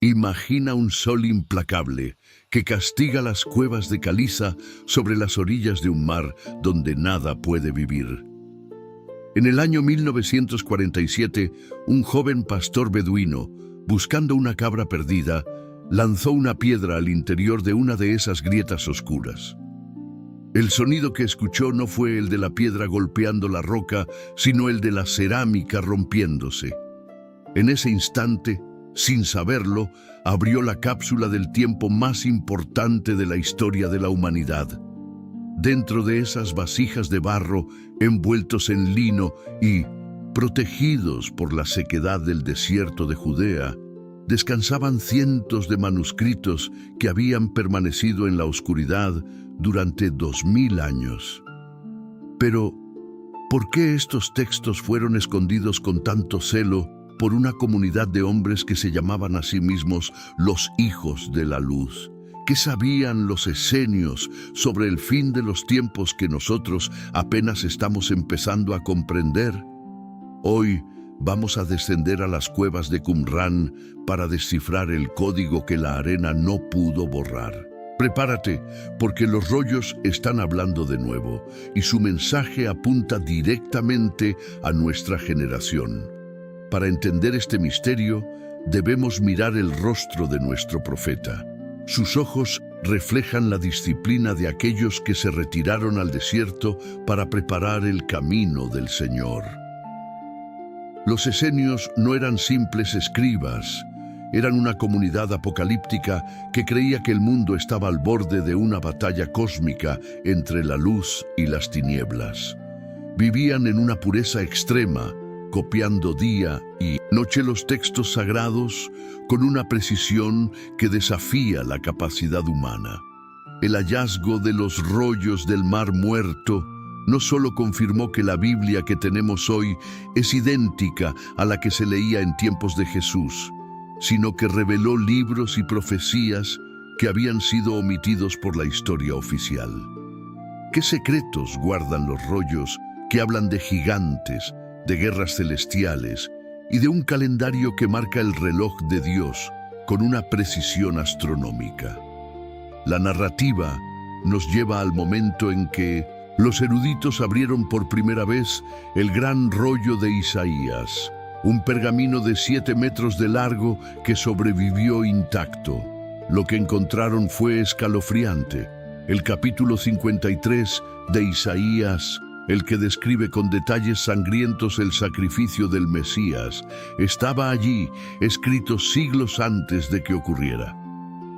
Imagina un sol implacable que castiga las cuevas de caliza sobre las orillas de un mar donde nada puede vivir. En el año 1947, un joven pastor beduino, buscando una cabra perdida, lanzó una piedra al interior de una de esas grietas oscuras. El sonido que escuchó no fue el de la piedra golpeando la roca, sino el de la cerámica rompiéndose. En ese instante, sin saberlo, abrió la cápsula del tiempo más importante de la historia de la humanidad. Dentro de esas vasijas de barro, envueltos en lino y protegidos por la sequedad del desierto de Judea, descansaban cientos de manuscritos que habían permanecido en la oscuridad durante 2000 años. Pero, ¿por qué estos textos fueron escondidos con tanto celo por una comunidad de hombres que se llamaban a sí mismos los hijos de la luz? ¿Qué sabían los esenios sobre el fin de los tiempos que nosotros apenas estamos empezando a comprender? Hoy vamos a descender a las cuevas de Qumran para descifrar el código que la arena no pudo borrar. Prepárate, porque los rollos están hablando de nuevo y su mensaje apunta directamente a nuestra generación. Para entender este misterio, debemos mirar el rostro de nuestro profeta. Sus ojos reflejan la disciplina de aquellos que se retiraron al desierto para preparar el camino del Señor. Los esenios no eran simples escribas, eran una comunidad apocalíptica que creía que el mundo estaba al borde de una batalla cósmica entre la luz y las tinieblas. Vivían en una pureza extrema, copiando día y noche los textos sagrados con una precisión que desafía la capacidad humana. El hallazgo de los rollos del Mar Muerto no solo confirmó que la Biblia que tenemos hoy es idéntica a la que se leía en tiempos de Jesús, sino que reveló libros y profecías que habían sido omitidos por la historia oficial. ¿Qué secretos guardan los rollos que hablan de gigantes, de guerras celestiales y de un calendario que marca el reloj de Dios con una precisión astronómica? La narrativa nos lleva al momento en que los eruditos abrieron por primera vez el gran rollo de Isaías, un pergamino de 7 metros de largo que sobrevivió intacto. Lo que encontraron fue escalofriante. El capítulo 53 de Isaías, el que describe con detalles sangrientos el sacrificio del Mesías, estaba allí, escrito siglos antes de que ocurriera.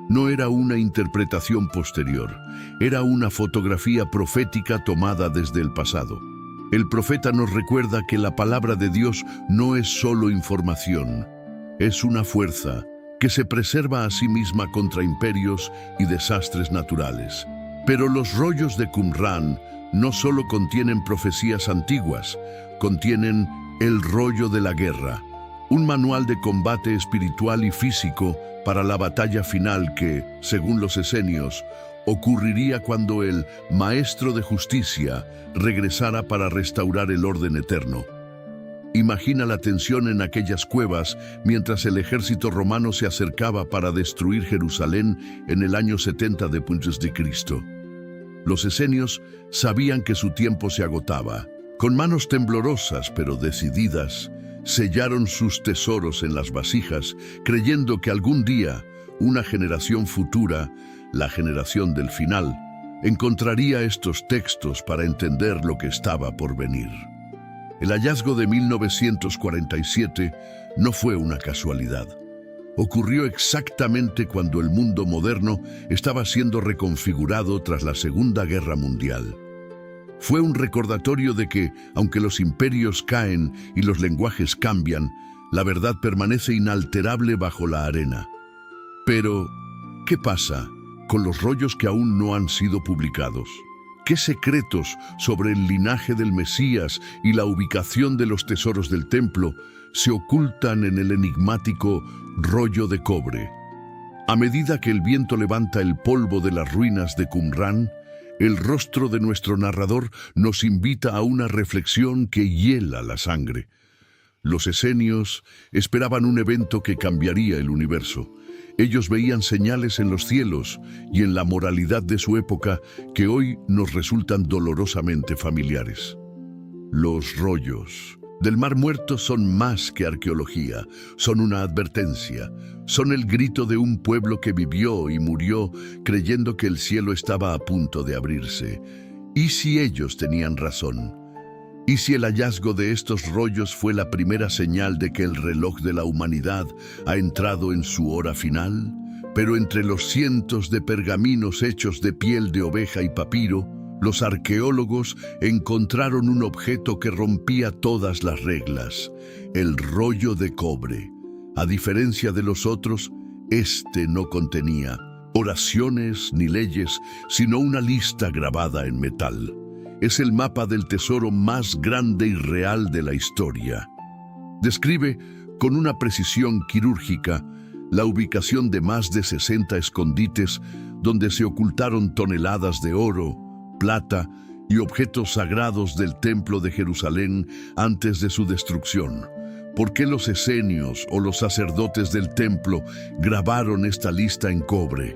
No era una interpretación posterior, era una fotografía profética tomada desde el pasado. El profeta nos recuerda que la palabra de Dios no es solo información, es una fuerza que se preserva a sí misma contra imperios y desastres naturales. Pero los rollos de Qumran no solo contienen profecías antiguas, contienen el rollo de la guerra, un manual de combate espiritual y físico para la batalla final que, según los esenios, ocurriría cuando el Maestro de Justicia regresara para restaurar el orden eterno. Imagina la tensión en aquellas cuevas mientras el ejército romano se acercaba para destruir Jerusalén en el año 70 después de Cristo. Los esenios sabían que su tiempo se agotaba. Con manos temblorosas pero decididas, sellaron sus tesoros en las vasijas, creyendo que algún día una generación futura, la generación del final, encontraría estos textos para entender lo que estaba por venir. El hallazgo de 1947 no fue una casualidad. Ocurrió exactamente cuando el mundo moderno estaba siendo reconfigurado tras la Segunda Guerra Mundial. Fue un recordatorio de que, aunque los imperios caen y los lenguajes cambian, la verdad permanece inalterable bajo la arena. Pero, ¿qué pasa con los rollos que aún no han sido publicados? ¿Qué secretos sobre el linaje del Mesías y la ubicación de los tesoros del templo se ocultan en el enigmático rollo de cobre? A medida que el viento levanta el polvo de las ruinas de Qumran, el rostro de nuestro narrador nos invita a una reflexión que hiela la sangre. Los esenios esperaban un evento que cambiaría el universo. Ellos veían señales en los cielos y en la moralidad de su época que hoy nos resultan dolorosamente familiares. Los rollos del Mar Muerto son más que arqueología, son una advertencia, son el grito de un pueblo que vivió y murió creyendo que el cielo estaba a punto de abrirse. ¿Y si ellos tenían razón? ¿Y si el hallazgo de estos rollos fue la primera señal de que el reloj de la humanidad ha entrado en su hora final? Pero entre los cientos de pergaminos hechos de piel de oveja y papiro, los arqueólogos encontraron un objeto que rompía todas las reglas, el rollo de cobre. A diferencia de los otros, este no contenía oraciones ni leyes, sino una lista grabada en metal. Es el mapa del tesoro más grande y real de la historia. Describe con una precisión quirúrgica la ubicación de más de 60 escondites donde se ocultaron toneladas de oro, plata y objetos sagrados del Templo de Jerusalén antes de su destrucción. ¿Por qué los esenios o los sacerdotes del templo grabaron esta lista en cobre?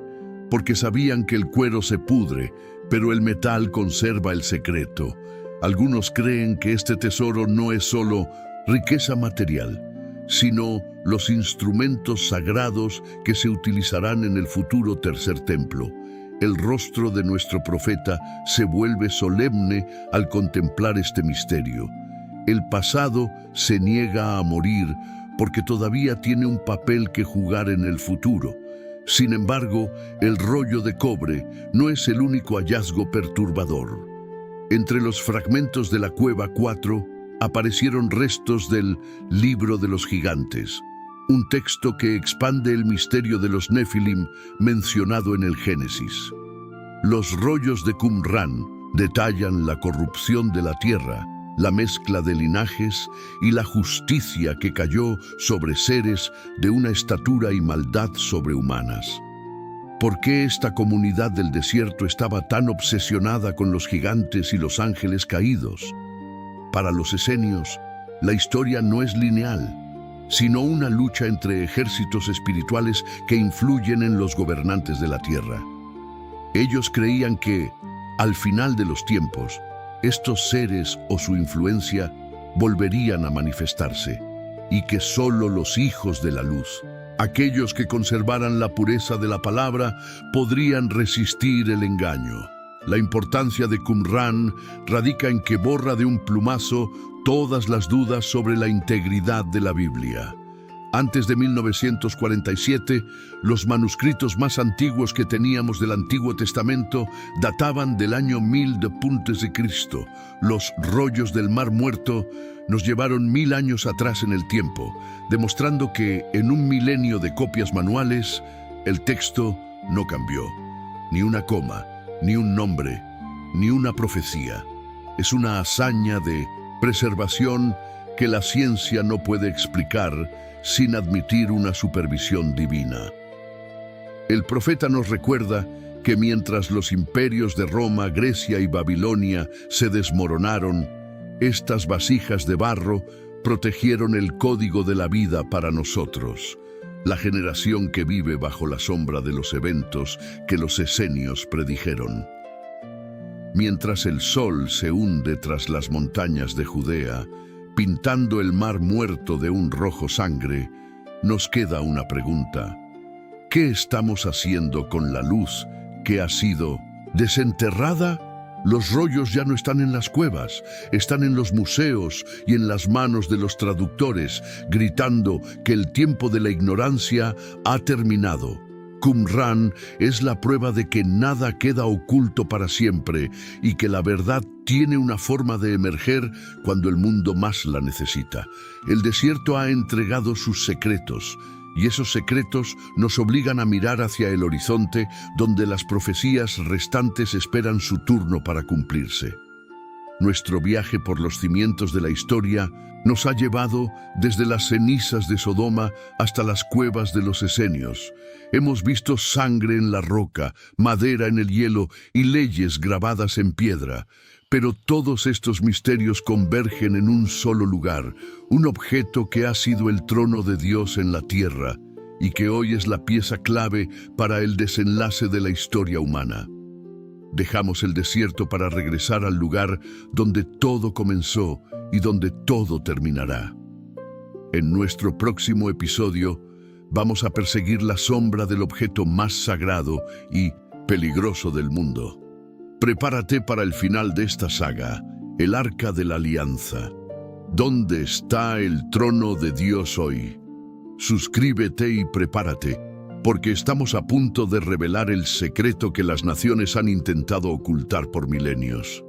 Porque sabían que el cuero se pudre, pero el metal conserva el secreto. Algunos creen que este tesoro no es solo riqueza material, sino los instrumentos sagrados que se utilizarán en el futuro tercer templo. El rostro de nuestro profeta se vuelve solemne al contemplar este misterio. El pasado se niega a morir porque todavía tiene un papel que jugar en el futuro. Sin embargo, el rollo de cobre no es el único hallazgo perturbador. Entre los fragmentos de la cueva 4 aparecieron restos del Libro de los Gigantes, un texto que expande el misterio de los Nefilim mencionado en el Génesis. Los rollos de Qumran detallan la corrupción de la tierra, la mezcla de linajes y la justicia que cayó sobre seres de una estatura y maldad sobrehumanas. ¿Por qué esta comunidad del desierto estaba tan obsesionada con los gigantes y los ángeles caídos? Para los esenios, la historia no es lineal, sino una lucha entre ejércitos espirituales que influyen en los gobernantes de la tierra. Ellos creían que, al final de los tiempos, estos seres o su influencia volverían a manifestarse, y que solo los hijos de la luz, aquellos que conservaran la pureza de la palabra, podrían resistir el engaño. La importancia de Qumran radica en que borra de un plumazo todas las dudas sobre la integridad de la Biblia. Antes de 1947, los manuscritos más antiguos que teníamos del Antiguo Testamento databan del año 1000 d.C. Los rollos del Mar Muerto nos llevaron 1000 años atrás en el tiempo, demostrando que en un milenio de copias manuales, el texto no cambió. Ni una coma, ni un nombre, ni una profecía. Es una hazaña de preservación que la ciencia no puede explicar sin admitir una supervisión divina. El profeta nos recuerda que mientras los imperios de Roma, Grecia y Babilonia se desmoronaron, estas vasijas de barro protegieron el código de la vida para nosotros, la generación que vive bajo la sombra de los eventos que los esenios predijeron. Mientras el sol se hunde tras las montañas de Judea, pintando el Mar Muerto de un rojo sangre, nos queda una pregunta. ¿Qué estamos haciendo con la luz que ha sido desenterrada? Los rollos ya no están en las cuevas, están en los museos y en las manos de los traductores, gritando que el tiempo de la ignorancia ha terminado. Qumran es la prueba de que nada queda oculto para siempre y que la verdad tiene una forma de emerger cuando el mundo más la necesita. El desierto ha entregado sus secretos, y esos secretos nos obligan a mirar hacia el horizonte donde las profecías restantes esperan su turno para cumplirse. Nuestro viaje por los cimientos de la historia nos ha llevado desde las cenizas de Sodoma hasta las cuevas de los esenios. Hemos visto sangre en la roca, madera en el hielo y leyes grabadas en piedra. Pero todos estos misterios convergen en un solo lugar, un objeto que ha sido el trono de Dios en la tierra y que hoy es la pieza clave para el desenlace de la historia humana. Dejamos el desierto para regresar al lugar donde todo comenzó y donde todo terminará. En nuestro próximo episodio, vamos a perseguir la sombra del objeto más sagrado y peligroso del mundo. Prepárate para el final de esta saga, el Arca de la Alianza. ¿Dónde está el trono de Dios hoy? Suscríbete y prepárate, porque estamos a punto de revelar el secreto que las naciones han intentado ocultar por milenios.